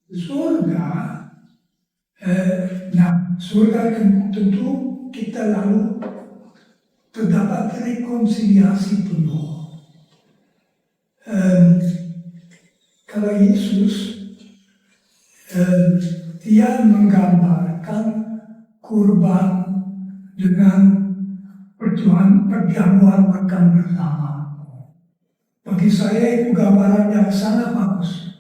surga, surga kan tentu kita lalu terdapat rekonsiliasi penuh. Kalau Yesus dia menggambarkan kurban dengan perjamuan makan bersama. Bagi saya itu gambaran yang sangat bagus.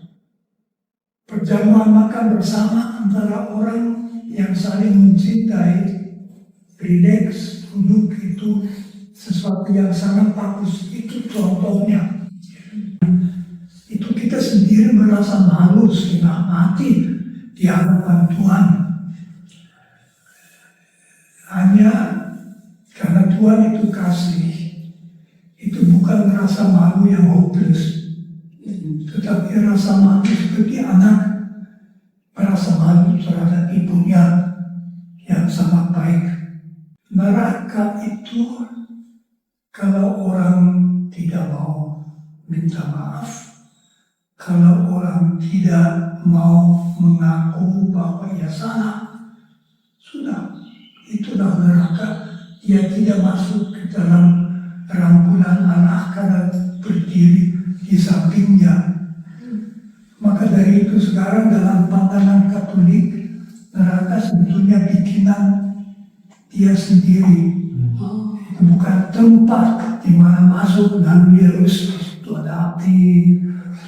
Perjamuan makan bersama antara orang yang saling mencintai, rileks, duduk itu sesuatu yang sangat bagus. Itu contohnya. Itu kita sendiri merasa malu setengah mati di hadapan Tuhan. Hanya karena Tuhan itu kasih, itu bukan rasa malu yang hopeless, tetapi rasa malu seperti anak merasa malu terhadap ibunya yang sangat baik. Neraka itu kalau orang tidak mau minta maaf, kalau orang tidak mau mengaku bahwa ia salah, sudah, itulah neraka. Ia tidak masuk ke dalam rangkulan Allah karena berdiri di sampingnya. Maka dari itu sekarang dalam pandangan Katolik, neraka sebetulnya bikinan dia sendiri. Itu bukan tempat di mana masuk dan dia harus itu ada api,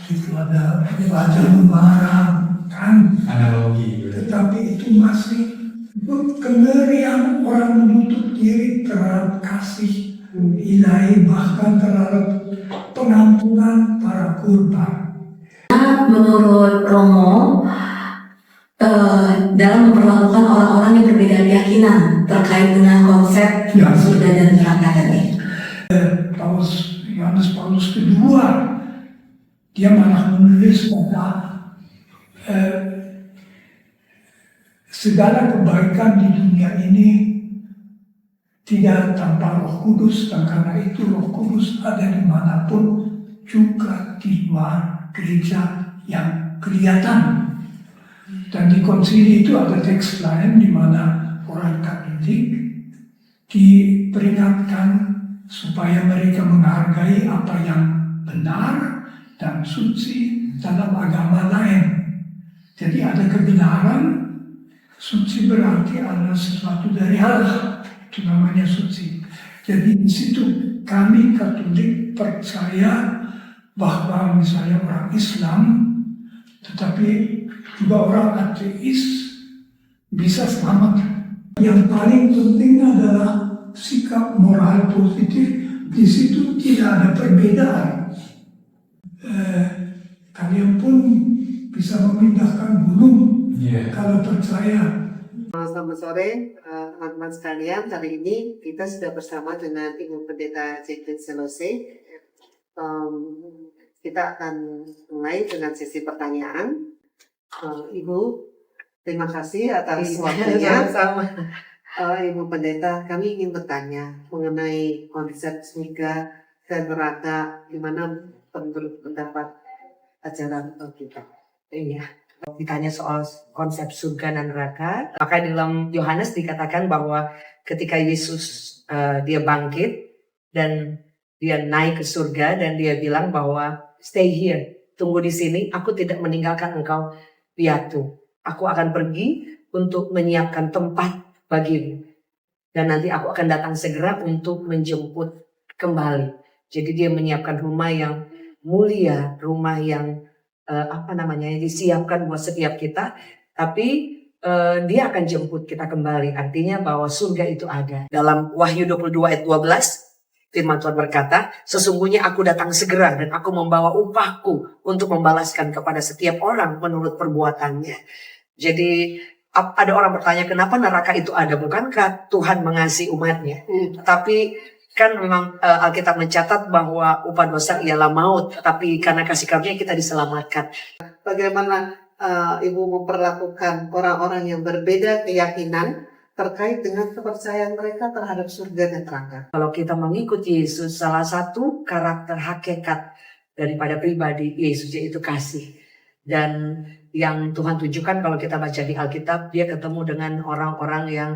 itu ada wajah membara, kan? Analogi. Tetapi itu masih kengerian orang menutup diri terhadap kasih ilahi, bahkan terhadap pengampunan para kurban. Menurut Romo, dalam memperlakukan orang-orang yang berbeda keyakinan terkait dengan konsep surga dan neraka tadi. Yohanes Paulus kedua, dia malah menulis bahwa segala kebaikan di dunia ini tidak tanpa Roh Kudus, dan karena itu Roh Kudus ada dimanapun, juga di luar gereja yang kelihatan. Dan di konsili itu ada teks lain di mana orang Katolik diperingatkan supaya mereka menghargai apa yang benar dan suci dalam agama lain. Jadi ada kebenaran. Suci berarti ada sesuatu dari Allah, itu namanya suci. Jadi di situ kami Katolik percaya bahwa misalnya orang Islam, tetapi juga orang ateis bisa selamat. Yang paling penting adalah sikap moral positif. Di situ tidak ada perbedaan. Kalian pun bisa memindahkan gunung. Kalau percaya. Selamat sore teman-teman sekalian. Hari ini kita sudah bersama dengan Ibu Pendeta Jacqueline Selose. Kita akan mulai dengan sesi pertanyaan. Ibu, terima kasih atas waktunya. Ibu Pendeta, kami ingin bertanya mengenai konsep surga dan neraka, gimana menurut pendapat ajaran kita? Iya. Ditanya soal konsep surga dan neraka, maka dalam Yohanes dikatakan bahwa ketika Yesus dia bangkit dan dia naik ke surga dan dia bilang bahwa stay here, tunggu di sini, aku tidak meninggalkan engkau piatu. Aku akan pergi untuk menyiapkan tempat bagimu dan nanti aku akan datang segera untuk menjemput kembali. Jadi dia menyiapkan rumah yang mulia, rumah yang yang disiapkan buat setiap kita, tapi dia akan jemput kita kembali. Artinya bahwa surga itu ada. Dalam Wahyu 22 ayat 12, firman Tuhan berkata, sesungguhnya aku datang segera dan aku membawa upahku untuk membalaskan kepada setiap orang menurut perbuatannya. Jadi ada orang bertanya, kenapa neraka itu ada? Bukankah Tuhan mengasihi umatnya? Tapi kan memang Alkitab mencatat bahwa upah dosa ialah maut, tapi karena kasih karunia kita diselamatkan. Bagaimana Ibu memperlakukan orang-orang yang berbeda keyakinan terkait dengan kepercayaan mereka terhadap surga dan neraka? Kalau kita mengikuti Yesus, salah satu karakter hakikat daripada pribadi Yesus yaitu kasih. Dan yang Tuhan tunjukkan kalau kita baca di Alkitab, dia ketemu dengan orang-orang yang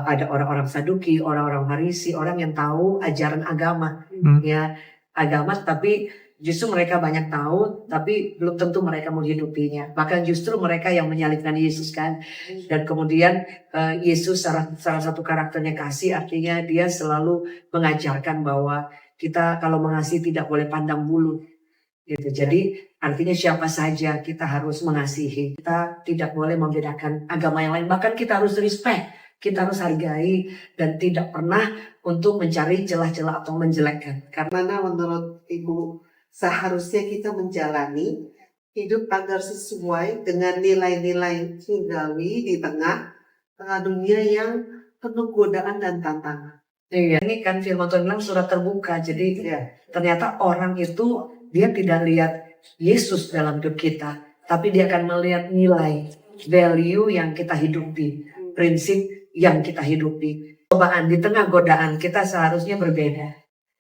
ada orang-orang Saduki, orang-orang Farisi, orang yang tahu ajaran agama, ya agama, tapi justru mereka banyak tahu, tapi belum tentu mereka menghidupinya. Bahkan justru mereka yang menyalibkan Yesus kan. Dan kemudian Yesus salah satu karakternya kasih, artinya dia selalu mengajarkan bahwa kita kalau mengasihi tidak boleh pandang bulu. Gitu. Jadi artinya siapa saja kita harus mengasihi. Kita tidak boleh membedakan agama yang lain. Bahkan kita harus respect, kita harus hargai dan tidak pernah untuk mencari celah-celah atau menjelekkan. Karena menurut Ibu seharusnya kita menjalani hidup agar sesuai dengan nilai-nilai surgawi di tengah dunia yang penuh godaan dan tantangan. Iya, ini kan firman Tuhan bilang surat terbuka. Jadi Ya. ternyata orang itu dia tidak lihat Yesus dalam hidup kita, tapi dia akan melihat nilai, value yang kita hidupi, prinsip yang kita hidupi. Cobaan di tengah godaan kita seharusnya berbeda.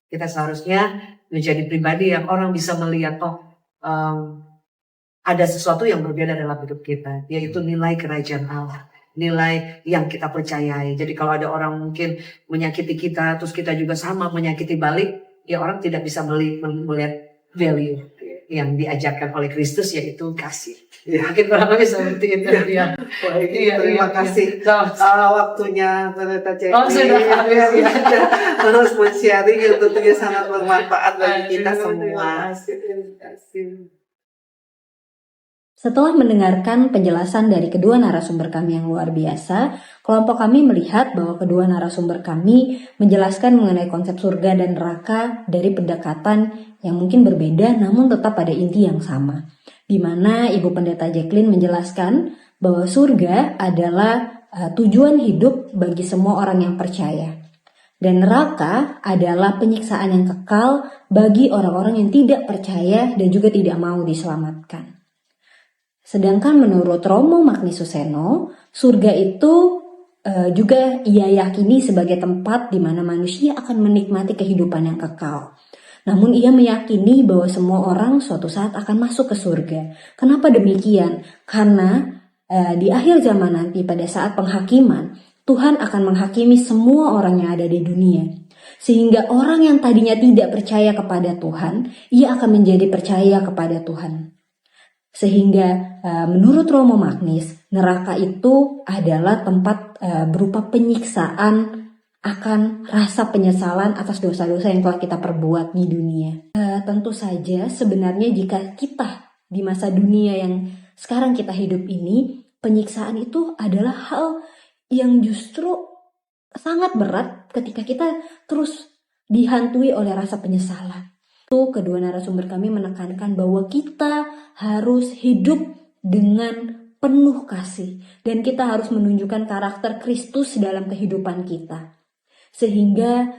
Kita seharusnya menjadi pribadi yang orang bisa melihat, ada sesuatu yang berbeda dalam hidup kita, yaitu nilai kerajaan Allah, nilai yang kita percayai. Jadi kalau ada orang mungkin menyakiti kita, terus kita juga sama menyakiti balik, ya orang tidak bisa melihat value yang diajarkan oleh Kristus, yaitu kasih. Ya. Mungkin kurang lebih seperti itu. Ya. Baik, Iya, terima iya, kasih. iya. Waktunya Pendeta Jacqueline Sudah habis, ya. harus men-sharing yang tentunya sangat bermanfaat bagi kita semua. Terima kasih. Setelah mendengarkan penjelasan dari kedua narasumber kami yang luar biasa, kelompok kami melihat bahwa kedua narasumber kami menjelaskan mengenai konsep surga dan neraka dari pendekatan yang mungkin berbeda namun tetap pada inti yang sama. Di mana Ibu Pendeta Jacqueline menjelaskan bahwa surga adalah tujuan hidup bagi semua orang yang percaya. Dan neraka adalah penyiksaan yang kekal bagi orang-orang yang tidak percaya dan juga tidak mau diselamatkan. Sedangkan menurut Romo Magnis Suseno, surga itu juga ia yakini sebagai tempat di mana manusia akan menikmati kehidupan yang kekal. Namun ia meyakini bahwa semua orang suatu saat akan masuk ke surga. Kenapa demikian? Karena di akhir zaman nanti pada saat penghakiman, Tuhan akan menghakimi semua orang yang ada di dunia. Sehingga orang yang tadinya tidak percaya kepada Tuhan, ia akan menjadi percaya kepada Tuhan. Sehingga menurut Romo Magnis, neraka itu adalah tempat berupa penyiksaan akan rasa penyesalan atas dosa-dosa yang telah kita perbuat di dunia. Tentu saja sebenarnya jika kita di masa dunia yang sekarang kita hidup ini, penyiksaan itu adalah hal yang justru sangat berat ketika kita terus dihantui oleh rasa penyesalan. Itu kedua narasumber kami menekankan bahwa kita harus hidup dengan penuh kasih dan kita harus menunjukkan karakter Kristus dalam kehidupan kita. Sehingga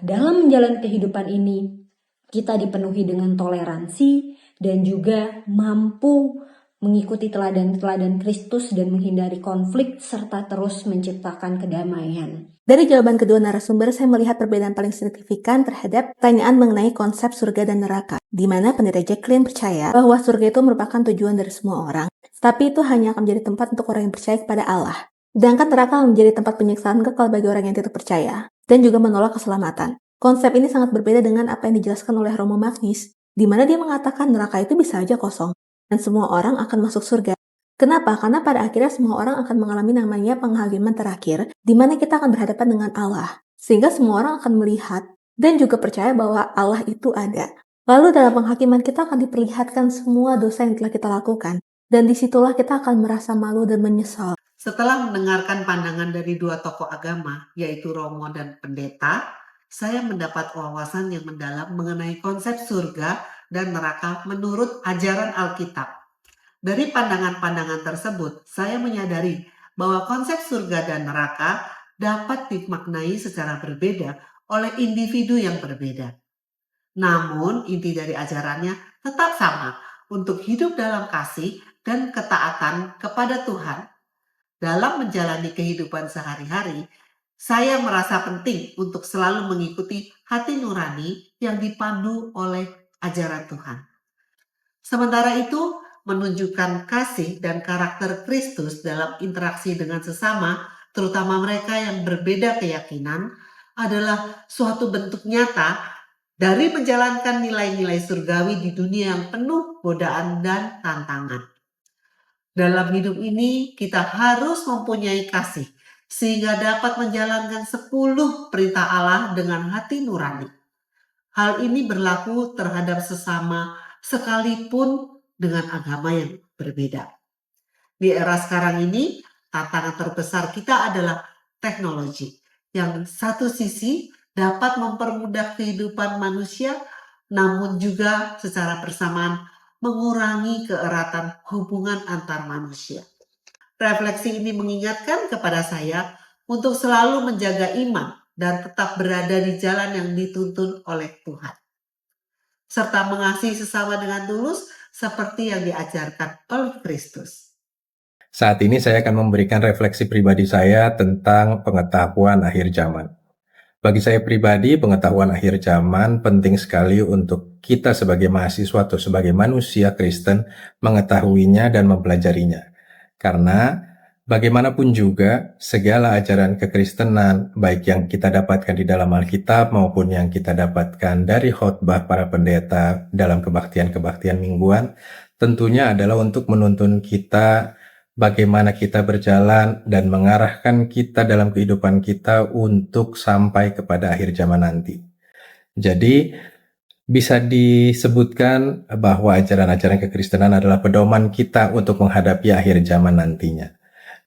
dalam menjalani kehidupan ini kita dipenuhi dengan toleransi dan juga mampu mengikuti teladan-teladan Kristus dan menghindari konflik serta terus menciptakan kedamaian. Dari jawaban kedua narasumber, saya melihat perbedaan paling signifikan terhadap pertanyaan mengenai konsep surga dan neraka, di mana Pendeta Jacqueline percaya bahwa surga itu merupakan tujuan dari semua orang, tapi itu hanya akan menjadi tempat untuk orang yang percaya kepada Allah. Sedangkan neraka menjadi tempat penyiksaan kekal bagi orang yang tidak percaya, dan juga menolak keselamatan. Konsep ini sangat berbeda dengan apa yang dijelaskan oleh Romo Magnis, di mana dia mengatakan neraka itu bisa aja kosong, dan semua orang akan masuk surga. Kenapa? Karena pada akhirnya semua orang akan mengalami namanya penghakiman terakhir, di mana kita akan berhadapan dengan Allah. Sehingga semua orang akan melihat dan juga percaya bahwa Allah itu ada. Lalu dalam penghakiman kita akan diperlihatkan semua dosa yang telah kita lakukan. Dan disitulah kita akan merasa malu dan menyesal. Setelah mendengarkan pandangan dari dua tokoh agama, yaitu Romo dan Pendeta, saya mendapat wawasan yang mendalam mengenai konsep surga dan neraka menurut ajaran Alkitab. Dari pandangan-pandangan tersebut, saya menyadari bahwa konsep surga dan neraka dapat dimaknai secara berbeda oleh individu yang berbeda. Namun, inti dari ajarannya tetap sama, untuk hidup dalam kasih dan ketaatan kepada Tuhan. Dalam menjalani kehidupan sehari-hari, saya merasa penting untuk selalu mengikuti hati nurani yang dipandu oleh ajaran Tuhan. Sementara itu, menunjukkan kasih dan karakter Kristus dalam interaksi dengan sesama, terutama mereka yang berbeda keyakinan, adalah suatu bentuk nyata dari menjalankan nilai-nilai surgawi di dunia yang penuh godaan dan tantangan. Dalam hidup ini kita harus mempunyai kasih sehingga dapat menjalankan 10 perintah Allah dengan hati nurani. Hal ini berlaku terhadap sesama sekalipun dengan agama yang berbeda. Di era sekarang ini, tantangan terbesar kita adalah teknologi yang satu sisi dapat mempermudah kehidupan manusia, namun juga secara bersamaan mengurangi keeratan hubungan antar manusia. Refleksi ini mengingatkan kepada saya untuk selalu menjaga iman dan tetap berada di jalan yang dituntun oleh Tuhan, serta mengasihi sesama dengan tulus seperti yang diajarkan oleh Kristus. Saat ini saya akan memberikan refleksi pribadi saya tentang pengetahuan akhir zaman. Bagi saya pribadi, pengetahuan akhir zaman penting sekali untuk kita sebagai mahasiswa atau sebagai manusia Kristen mengetahuinya dan mempelajarinya. Karena bagaimanapun juga, segala ajaran kekristenan, baik yang kita dapatkan di dalam Alkitab maupun yang kita dapatkan dari khotbah para pendeta dalam kebaktian-kebaktian mingguan, tentunya adalah untuk menuntun kita bagaimana kita berjalan dan mengarahkan kita dalam kehidupan kita untuk sampai kepada akhir zaman nanti. Jadi, bisa disebutkan bahwa ajaran-ajaran kekristenan adalah pedoman kita untuk menghadapi akhir zaman nantinya.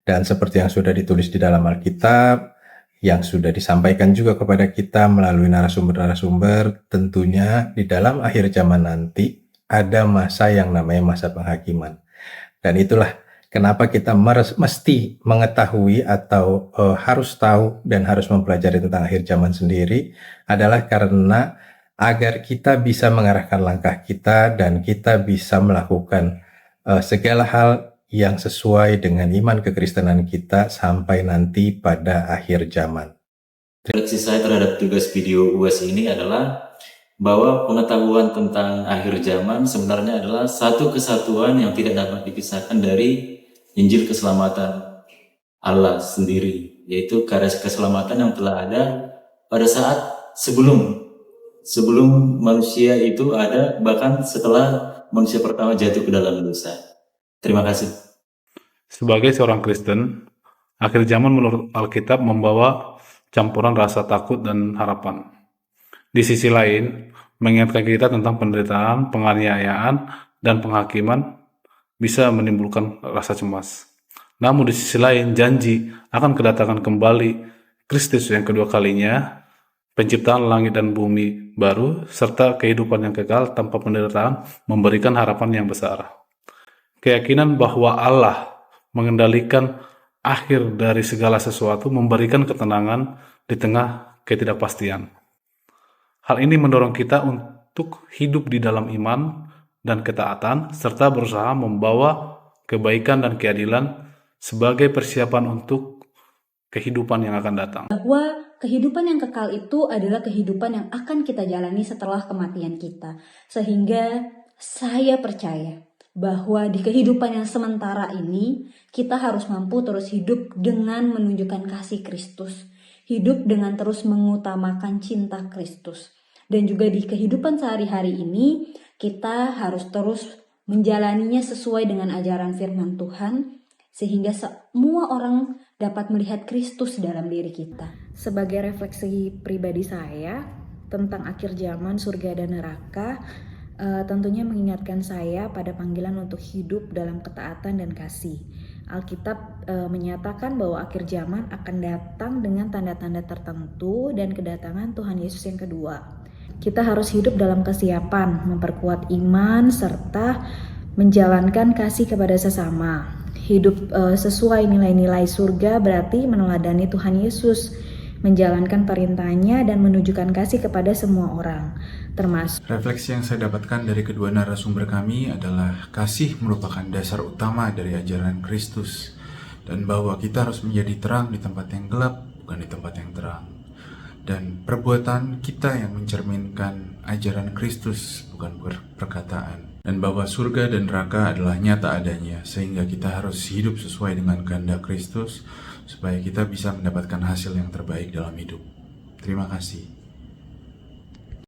Dan seperti yang sudah ditulis di dalam Alkitab, yang sudah disampaikan juga kepada kita melalui narasumber-narasumber, tentunya di dalam akhir zaman nanti ada masa yang namanya masa penghakiman. Dan itulah kenapa kita mesti mengetahui atau harus tahu dan harus mempelajari tentang akhir zaman sendiri adalah karena agar kita bisa mengarahkan langkah kita dan kita bisa melakukan segala hal yang sesuai dengan iman kekristenan kita sampai nanti pada akhir zaman. Refleksi saya terhadap tugas video UAS ini adalah bahwa pengetahuan tentang akhir zaman sebenarnya adalah satu kesatuan yang tidak dapat dipisahkan dari Injil keselamatan Allah sendiri, yaitu karya keselamatan yang telah ada pada saat sebelum manusia itu ada, bahkan setelah manusia pertama jatuh ke dalam dosa. Terima kasih. Sebagai seorang Kristen, akhir zaman menurut Alkitab membawa campuran rasa takut dan harapan. Di sisi lain, mengingatkan kita tentang penderitaan, penganiayaan, dan penghakiman bisa menimbulkan rasa cemas. Namun di sisi lain, janji akan kedatangan kembali Kristus yang kedua kalinya, penciptaan langit dan bumi baru, serta kehidupan yang kekal tanpa penderitaan memberikan harapan yang besar. Keyakinan bahwa Allah mengendalikan akhir dari segala sesuatu memberikan ketenangan di tengah ketidakpastian. Hal ini mendorong kita untuk hidup di dalam iman dan ketaatan, serta berusaha membawa kebaikan dan keadilan sebagai persiapan untuk kehidupan yang akan datang. Bahwa kehidupan yang kekal itu adalah kehidupan yang akan kita jalani setelah kematian kita. Sehingga saya percaya bahwa di kehidupan yang sementara ini, kita harus mampu terus hidup dengan menunjukkan kasih Kristus. Hidup dengan terus mengutamakan cinta Kristus. Dan juga di kehidupan sehari-hari ini, kita harus terus menjalaninya sesuai dengan ajaran firman Tuhan, sehingga semua orang dapat melihat Kristus dalam diri kita. Sebagai refleksi pribadi saya tentang akhir zaman, surga dan neraka, tentunya mengingatkan saya pada panggilan untuk hidup dalam ketaatan dan kasih. Alkitab menyatakan bahwa akhir zaman akan datang dengan tanda-tanda tertentu dan kedatangan Tuhan Yesus yang kedua. Kita harus hidup dalam kesiapan, memperkuat iman, serta menjalankan kasih kepada sesama. Hidup sesuai nilai-nilai surga berarti meneladani Tuhan Yesus, menjalankan perintahnya dan menunjukkan kasih kepada semua orang, termasuk. Refleksi yang saya dapatkan dari kedua narasumber kami adalah kasih merupakan dasar utama dari ajaran Kristus, dan bahwa kita harus menjadi terang di tempat yang gelap, bukan di tempat yang terang. Dan perbuatan kita yang mencerminkan ajaran Kristus, bukan perkataan. dan bahwa surga dan neraka adalah nyata adanya, sehingga kita harus hidup sesuai dengan kehendak Kristus supaya kita bisa mendapatkan hasil yang terbaik dalam hidup. Terima kasih.